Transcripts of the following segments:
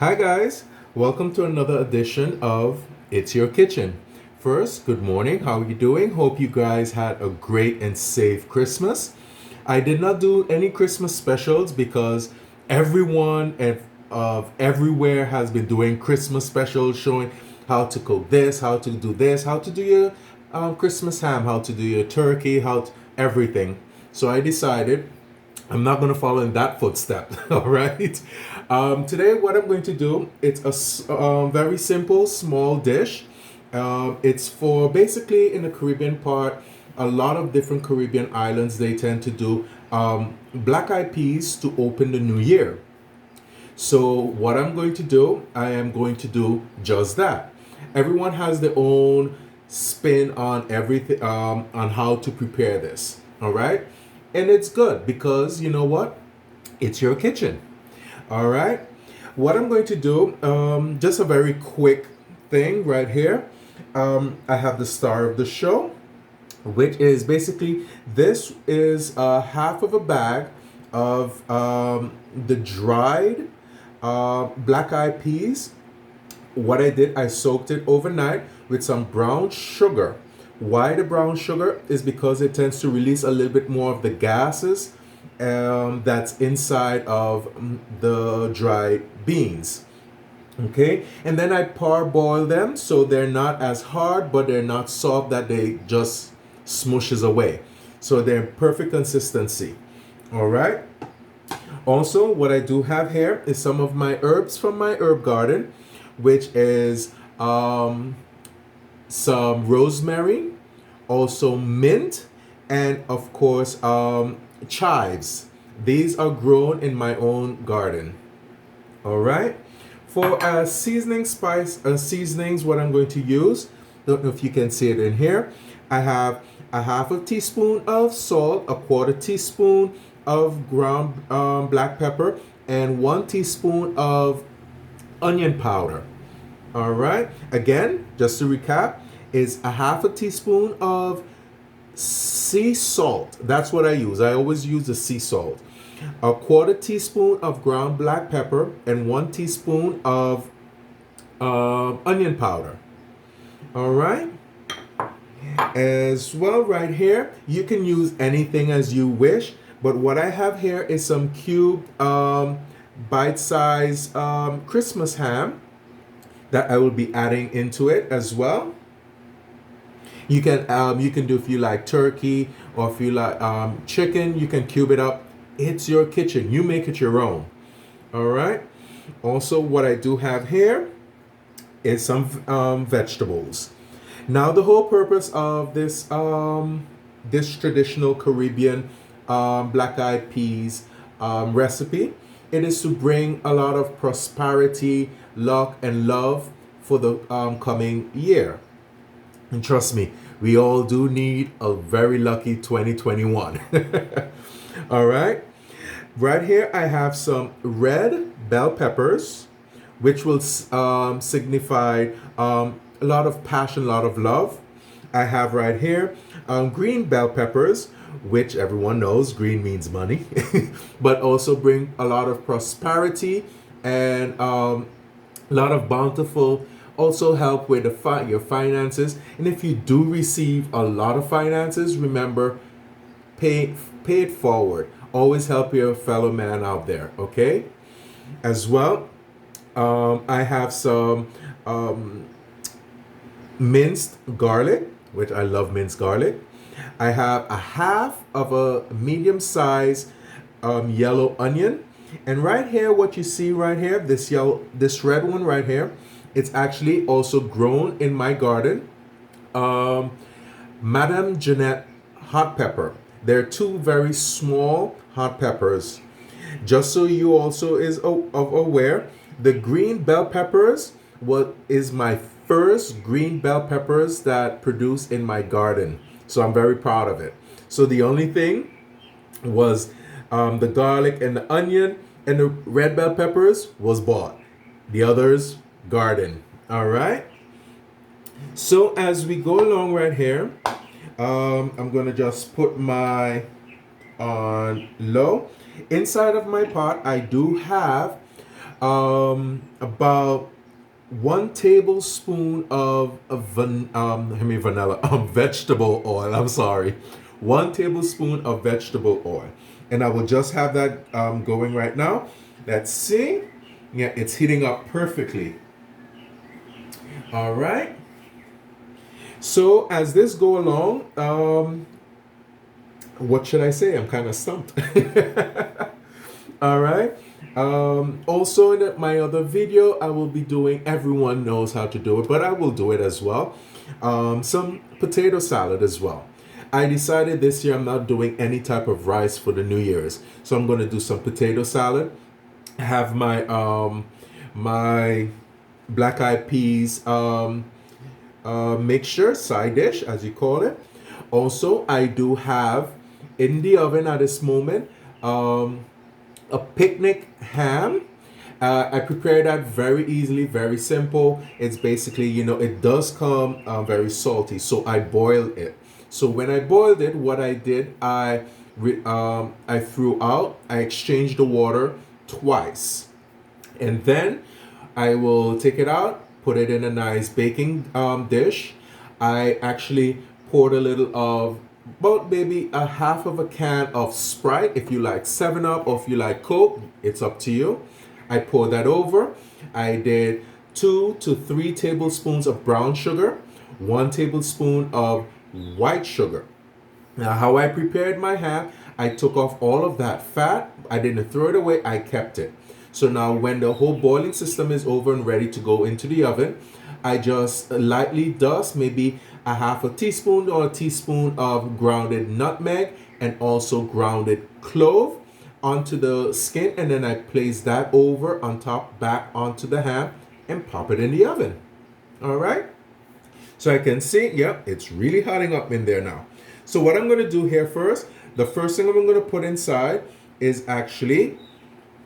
Hi, guys. Welcome to another edition of It's Your Kitchen. First, good morning. How are you doing? Hope you guys had a great and safe Christmas. I did not do any Christmas specials because everyone of everywhere has been doing Christmas specials showing how to cook this, how to do this, how to do your Christmas ham, how to do your turkey, everything. So I decided I'm not going to follow in that footstep. All right. Today, what I'm going to do, it's a very simple, small dish. It's for basically in the Caribbean part, a lot of different Caribbean islands, they tend to do black eyed peas to open the new year. So, what I'm going to do, I am going to do just that. Everyone has their own spin on everything, on how to prepare this. All right. And it's good because you know what? It's your kitchen. All right. What I'm going to do, just a very quick thing right here. I have the star of the show, which is basically this is half of a bag of the dried black eyed peas. What I did, I soaked it overnight with some brown sugar. Why the brown sugar is because it tends to release a little bit more of the gases that's inside of the dried beans. Okay, and then I parboil them so they're not as hard, but they're not soft that they just smushes away. So they're perfect consistency. All right. Also, what I do have here is some of my herbs from my herb garden, which is some rosemary, also mint, and of course chives. These are grown in my own garden. All right. For seasonings, what I'm going to use, don't know if you can see it in here. I have a half a teaspoon of salt, a quarter teaspoon of ground black pepper, and 1 teaspoon of onion powder. All right. Again, just to recap, is a half a teaspoon of sea salt. That's what I use. I always use the sea salt. A quarter teaspoon of ground black pepper and 1 teaspoon of onion powder. All right. As well, right here, you can use anything as you wish. But what I have here is some cubed bite-sized Christmas ham that I will be adding into it as well. You can do if you like turkey or if you like chicken, you can cube it up. It's your kitchen. You make it your own. All right. Also, what I do have here is some vegetables. Now, the whole purpose of this traditional Caribbean black eyed peas recipe, it is to bring a lot of prosperity, luck, and love for the coming year. And trust me, we all do need a very lucky 2021. All right. Right here, I have some red bell peppers, which will signify a lot of passion, a lot of love. I have right here green bell peppers, which everyone knows green means money, but also bring a lot of prosperity and a lot of bountiful, also help with your finances. And if you do receive a lot of finances, remember, pay it forward. Always help your fellow man out there, okay? As well, I have some minced garlic, which I love minced garlic. I have a half of a medium size yellow onion. And right here, what you see right here, this red one right here, it's actually also grown in my garden. Madame Jeanette hot pepper. They're two very small hot peppers. Just so you also is aware, the green bell peppers what is my first green bell peppers that produced in my garden. So I'm very proud of it. So the only thing was the garlic and the onion and the red bell peppers was bought. The others, garden. All right. So as we go along right here, I'm gonna just put my on low. Inside of my pot, I do have About 1 tablespoon of vanilla vegetable oil. I'm sorry, 1 tablespoon of vegetable oil, and I will just have that going right now. Let's see. Yeah, it's heating up perfectly. All right. So as this go along, what should I say? I'm kind of stumped. All right. Also, in my other video, I will be doing, everyone knows how to do it, but I will do it as well. Some potato salad as well. I decided this year I'm not doing any type of rice for the New Year's. So I'm going to do some potato salad. Have my black eyed peas mixture, side dish, as you call it. Also, I do have in the oven at this moment a picnic ham. I prepare that very easily, very simple. It's basically, it does come very salty, so I boil it. So when I boiled it, what I did, I threw out, I exchanged the water twice, and then I will take it out, put it in a nice baking dish. I actually poured a little of about maybe a half of a can of Sprite. If you like 7 Up or if you like Coke, it's up to you. I pour that over. I did 2 to 3 tablespoons of brown sugar, 1 tablespoon of white sugar. Now, how I prepared my ham, I took off all of that fat. I didn't throw it away, I kept it. So now when the whole boiling system is over and ready to go into the oven, I just lightly dust maybe a half a teaspoon or a teaspoon of grounded nutmeg and also grounded clove onto the skin, and then I place that over on top back onto the ham and pop it in the oven. All right. So I can see, yep, it's really hotting up in there now. So what I'm going to do here first, the first thing I'm going to put inside is actually,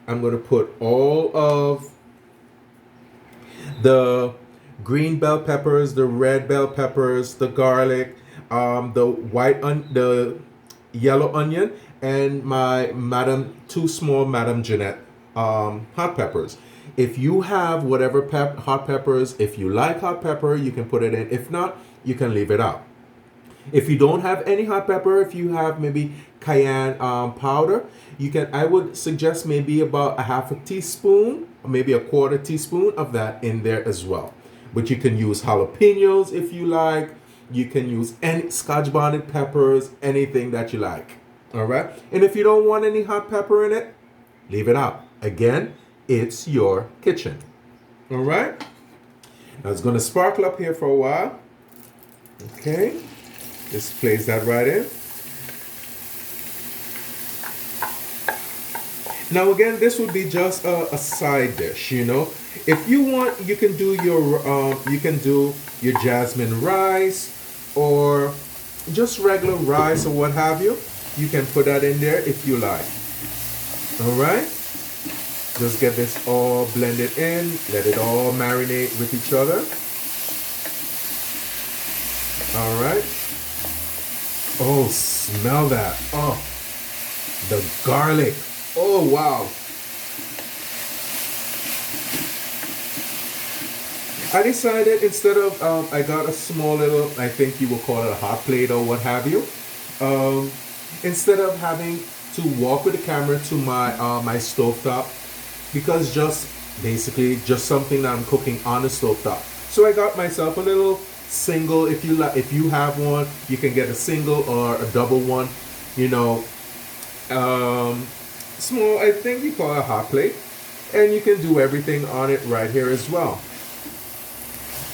I'm going to put all of the green bell peppers, the red bell peppers, the garlic, the yellow onion, and my two small Madame Jeanette hot peppers. If you have whatever hot peppers, if you like hot pepper, you can put it in. If not, you can leave it out. If you don't have any hot pepper, if you have maybe cayenne powder, you can. I would suggest maybe about a half a teaspoon, or maybe a quarter teaspoon of that in there as well. But you can use jalapenos if you like. You can use any Scotch bonnet peppers, anything that you like. All right. And if you don't want any hot pepper in it, leave it out. Again, it's your kitchen. All right. Now it's going to sparkle up here for a while. Okay. Just place that right in. Now again, this would be just a side dish, If you want, you can do your jasmine rice or just regular rice or what have you. You can put that in there if you like. All right. Just get this all blended in. Let it all marinate with each other. All right. Oh, smell that. Oh, the garlic. Oh, wow. I decided instead of, I got a small little, I think you will call it a hot plate or what have you. Instead of having to walk with the camera to my stovetop, because basically just something that I'm cooking on the stovetop. So I got myself a little single. If you have one, you can get a single or a double one. Small, I think you call it a hot plate, and you can do everything on it right here as well.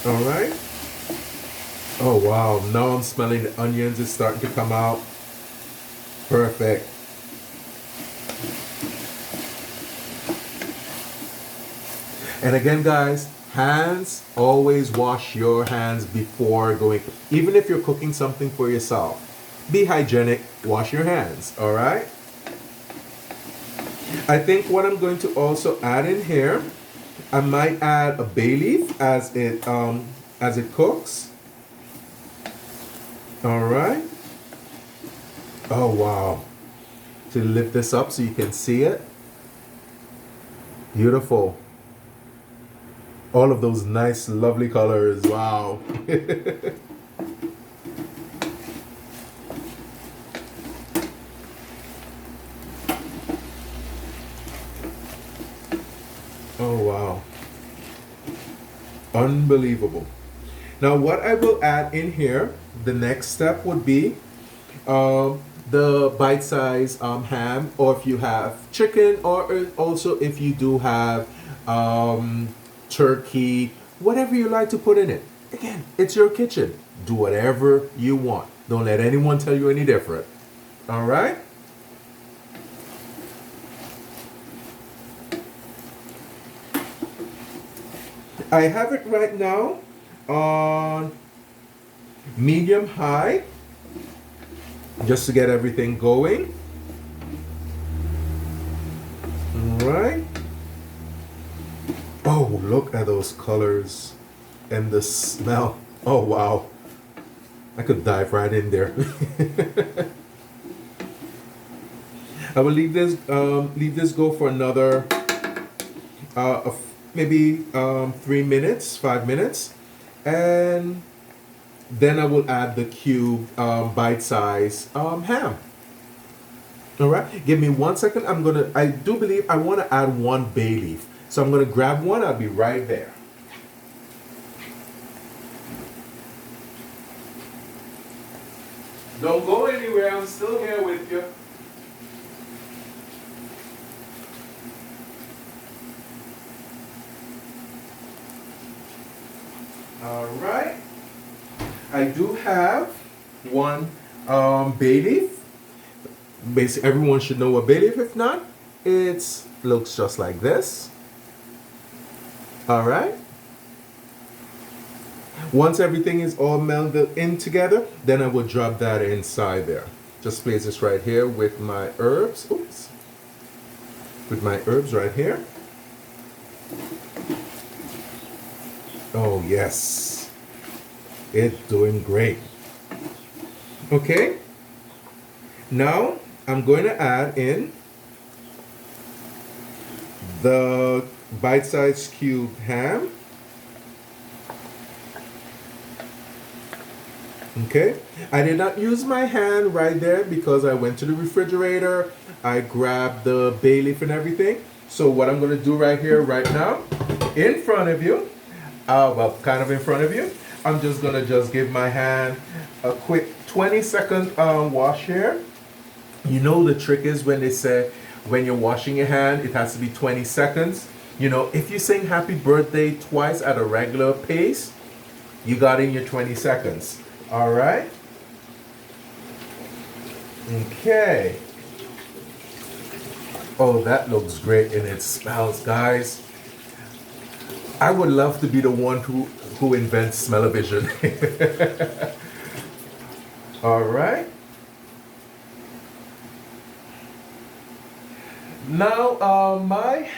All right. Oh wow! Now I'm smelling the onions. It's starting to come out. Perfect. And again, guys, always wash your hands before going. Even if you're cooking something for yourself, be hygienic. Wash your hands. All right. I think what I'm going to also add in here, I might add a bay leaf as it cooks. All right. Oh wow. To lift this up so you can see it. Beautiful. All of those nice, lovely colors. Wow. Oh, wow. Unbelievable. Now, what I will add in here, the next step would be the bite-sized ham, or if you have chicken, or also if you do have turkey, whatever you like to put in it. Again, it's your kitchen. Do whatever you want. Don't let anyone tell you any different. All right? I have it right now on medium high, just to get everything going. All right. Oh, look at those colors and the smell. Oh, wow. I could dive right in there. I will leave this go for another maybe 3 minutes, 5 minutes, and then I will add the cube bite-size ham. All right, give me 1 second. I do believe I want to add one bay leaf, so I'm gonna grab one. I'll be right there. Don't go anywhere. I'm still here with you. All right. I do have one bay leaf. Basically, everyone should know what bay leaf. If not, it looks just like this. All right. Once everything is all melded in together, then I will drop that inside there. Just place this right here with my herbs. Oops. With my herbs right here. Oh, yes. It's doing great. Okay. Now, I'm going to add in the bite-sized cubed ham. Okay. I did not use my hand right there because I went to the refrigerator. I grabbed the bay leaf and everything. So what I'm going to do right here, right now, in front of you, well, kind of in front of you, I'm just going to just give my hand a quick 20-second wash here. You know, the trick is when they say when you're washing your hand, it has to be 20 seconds. You know, if you sing happy birthday twice at a regular pace, you got in your 20 seconds. All right. Okay. Oh, that looks great and it smells, guys. I would love to be the one who invents smell-o-vision. All right. Now, my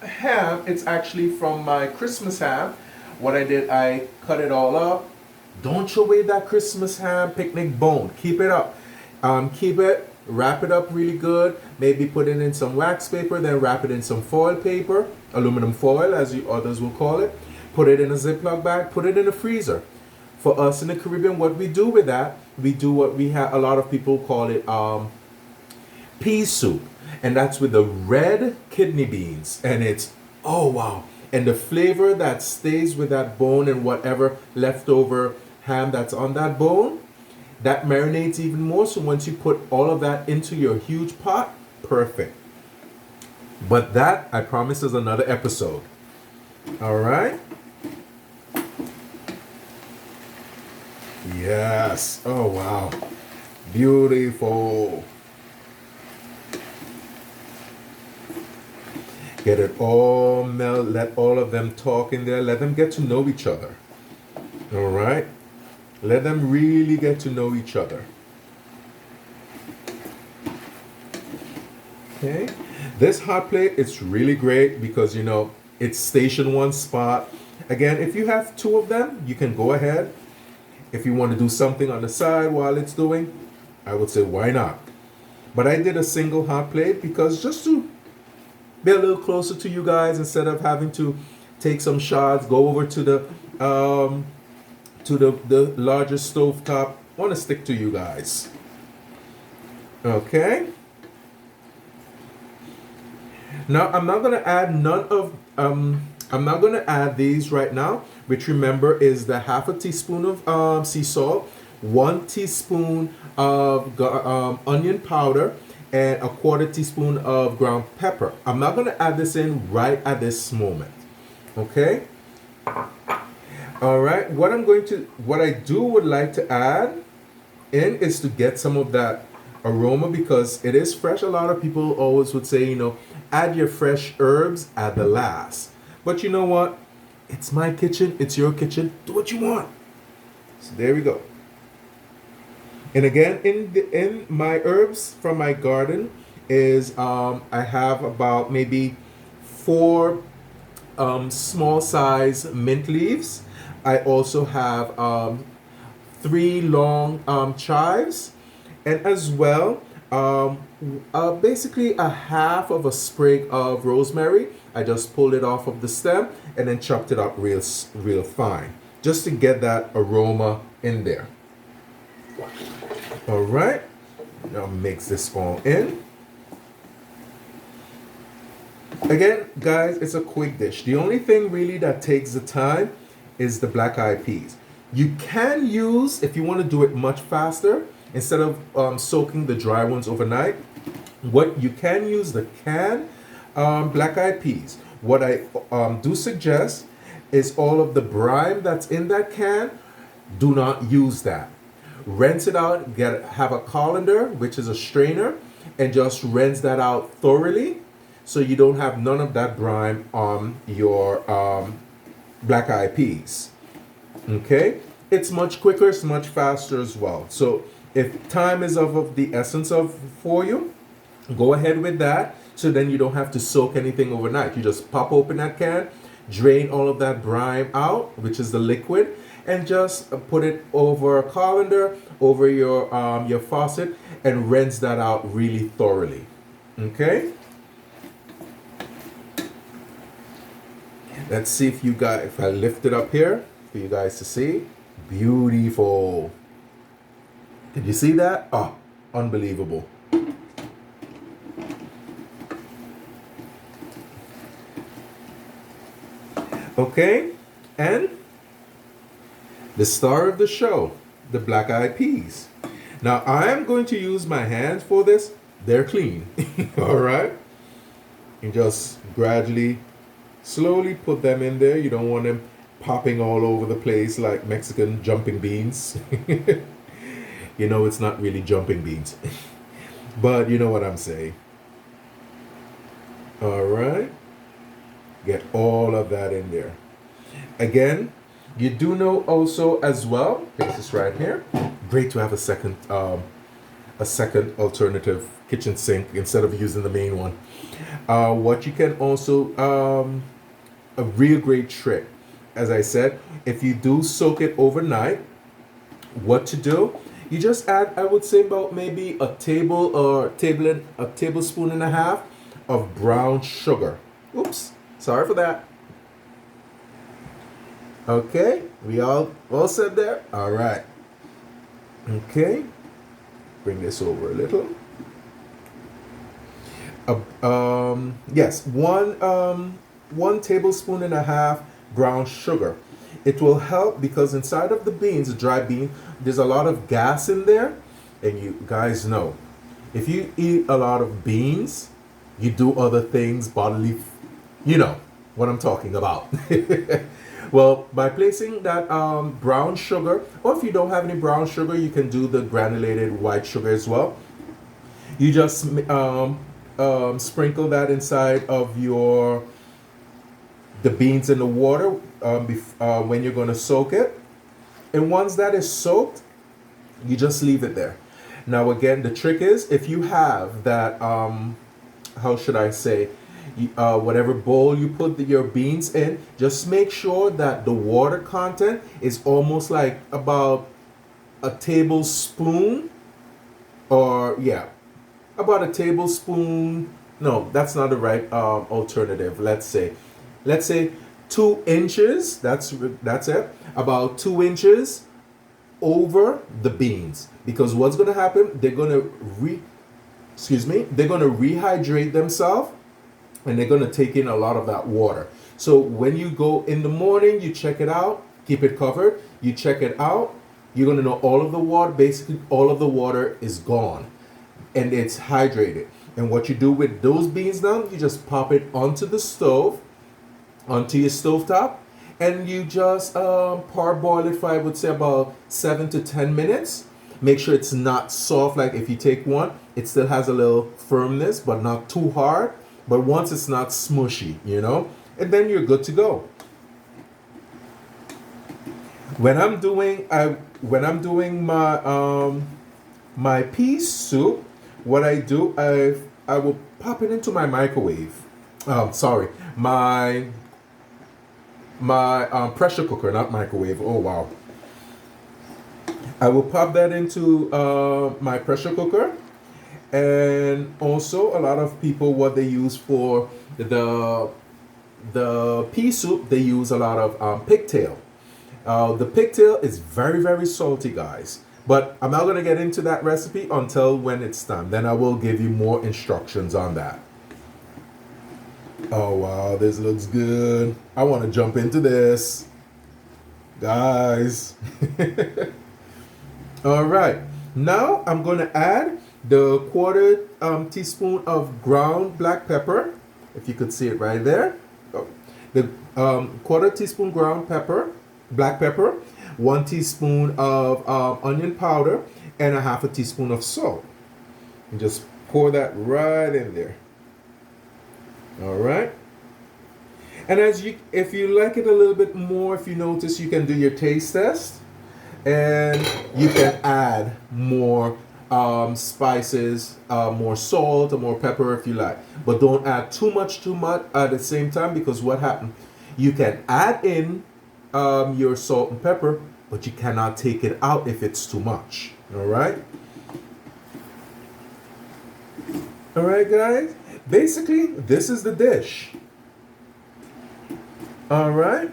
ham, it's actually from my Christmas ham. What I did, I cut it all up. Don't throw away that Christmas ham picnic bone. Keep it up. Keep it, wrap it up really good. Maybe put it in some wax paper, then wrap it in some foil paper, aluminum foil as you others will call it. Put it in a Ziploc bag, put it in the freezer. For us in the Caribbean, what we do with that, we do what we have, a lot of people call it pea soup. And that's with the red kidney beans. And it's, oh wow. And the flavor that stays with that bone and whatever leftover ham that's on that bone, that marinates even more. So once you put all of that into your huge pot, perfect. But that, I promise, is another episode. All right. Yes. Oh, wow. Beautiful. Get it all melt. Let all of them talk in there. Let them get to know each other. All right. Let them really get to know each other. Okay. This hot plate, it's really great because, you know, it's station one spot. Again, if you have two of them, you can go ahead. If you want to do something on the side while it's doing, I would say why not? But I did a single hot plate because just to be a little closer to you guys instead of having to take some shots, go over to the larger stove top. I want to stick to you guys. Okay. Now I'm not gonna add none of I'm not gonna add these right now, which remember is the half a teaspoon of sea salt, 1 teaspoon of onion powder, and a quarter teaspoon of ground pepper. I'm not gonna add this in right at this moment. Okay. All right. What I do would like to add in is to get some of that aroma because it is fresh. A lot of people always would say, add your fresh herbs at the last. But you know what? It's my kitchen. It's your kitchen. Do what you want. So there we go. And again, in my herbs from my garden is I have about maybe 4 small size mint leaves. I also have 3 long chives, and as well basically a half of a sprig of rosemary. I just pulled it off of the stem and then chopped it up real fine just to get that aroma in there. All right, now mix this all in. Again, guys, it's a quick dish. The only thing really that takes the time is the black eyed peas. You can use, if you want to do it much faster, instead of soaking the dry ones overnight, what you can use the canned black eyed peas. What I do suggest is all of the brine that's in that can, do not use that. Rinse it out, have a colander, which is a strainer, and just rinse that out thoroughly so you don't have none of that brine on your black eyed peas. Okay, it's much quicker, it's much faster as well. So if time is of the essence for you, go ahead with that. So then you don't have to soak anything overnight. You just pop open that can, drain all of that brine out, which is the liquid, and just put it over a colander, over your faucet, and rinse that out really thoroughly. Okay. Let's see if I lift it up here for you guys to see. Beautiful. Did you see that? Oh, unbelievable. Okay, and the star of the show, the black eyed peas. Now I am going to use my hands for this. They're clean. All right. You just gradually, slowly put them in there. You don't want them popping all over the place like Mexican jumping beans. It's not really jumping beans. But you know what I'm saying. All right. Get all of that in there. Again, you do know also as well, place this right here. Great to have a second alternative kitchen sink instead of using the main one. What you can also, a real great trick, as I said, if you do soak it overnight, what to do? You just add, I would say, about maybe a tablespoon and a half of brown sugar. Oops, sorry for that. Okay, we all set there? All right. Okay, bring this over a little. Yes, 1 tablespoon and a half brown sugar. It will help because inside of the beans, the dry bean, there's a lot of gas in there. And you guys know, if you eat a lot of beans, you do other things bodily. You know what I'm talking about. Well, by placing that brown sugar, or if you don't have any brown sugar, you can do the granulated white sugar as well. You just sprinkle that inside of the beans in the water when you're going to soak it. And once that is soaked, you just leave it there. Now, again, the trick is if you have that, how should I say, whatever bowl you put your beans in, just make sure that the water content is almost like about a tablespoon, or about a tablespoon. No, that's not the right alternative. Let's say 2 inches. That's it. About 2 inches over the beans, because what's going to happen? They're going to rehydrate themselves, and they're going to take in a lot of that water. So when you go in the morning, you check it out, keep it covered. You check it out, you're going to know all of the water, basically all of the water is gone and it's hydrated. And what you do with those beans now, you just pop it onto the stove, onto your stovetop, and you just parboil it for, I would say, about 7 to 10 minutes. Make sure it's not soft. Like if you take one, it still has a little firmness, but not too hard. But once it's not smushy, and then you're good to go. When I'm doing my pea soup, what I do, I will pop it into my microwave. Sorry, my pressure cooker, not microwave. Oh wow. I will pop that into my pressure cooker, and also a lot of people, what they use for the pea soup, they use a lot of pigtail. The pigtail is very, very salty, guys. But I'm not going to get into that recipe until when it's time. Then I will give you more instructions on that. Oh, wow. This looks good. I want to jump into this. Guys. All right. Now I'm going to add the quarter teaspoon of ground black pepper. If you could see it right there. Oh. The quarter teaspoon ground pepper. Black pepper, 1 teaspoon of onion powder, and a half a teaspoon of salt. And just pour that right in there. All right. And if you like it a little bit more, if you notice, you can do your taste test, and you can add more spices, more salt, or more pepper if you like. But don't add too much at the same time, because what happens? You can add in your salt and pepper, but you cannot take it out if it's too much. All right, guys. Basically, this is the dish. All right.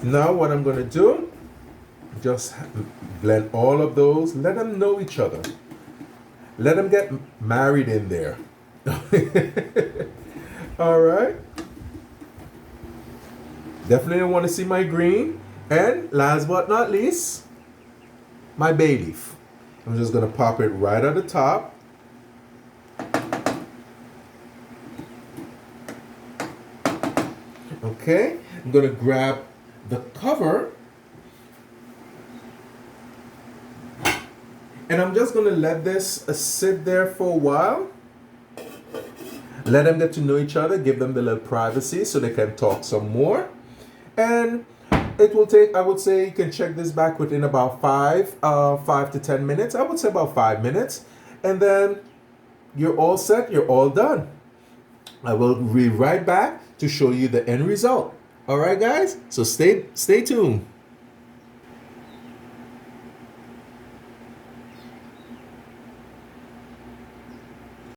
Now what I'm gonna do? Just blend all of those. Let them know each other. Let them get married in there. All right. Definitely want to see my green. And last but not least, my bay leaf. I'm just going to pop it right at the top. Okay. I'm going to grab the cover. And I'm just going to let this sit there for a while. Let them get to know each other, give them the little privacy so they can talk some more. And it will take, I would say, you can check this back within about 5 to 10 minutes. I would say about 5 minutes. And then you're all set, you're all done. I will be right back to show you the end result. All right, guys? So stay tuned.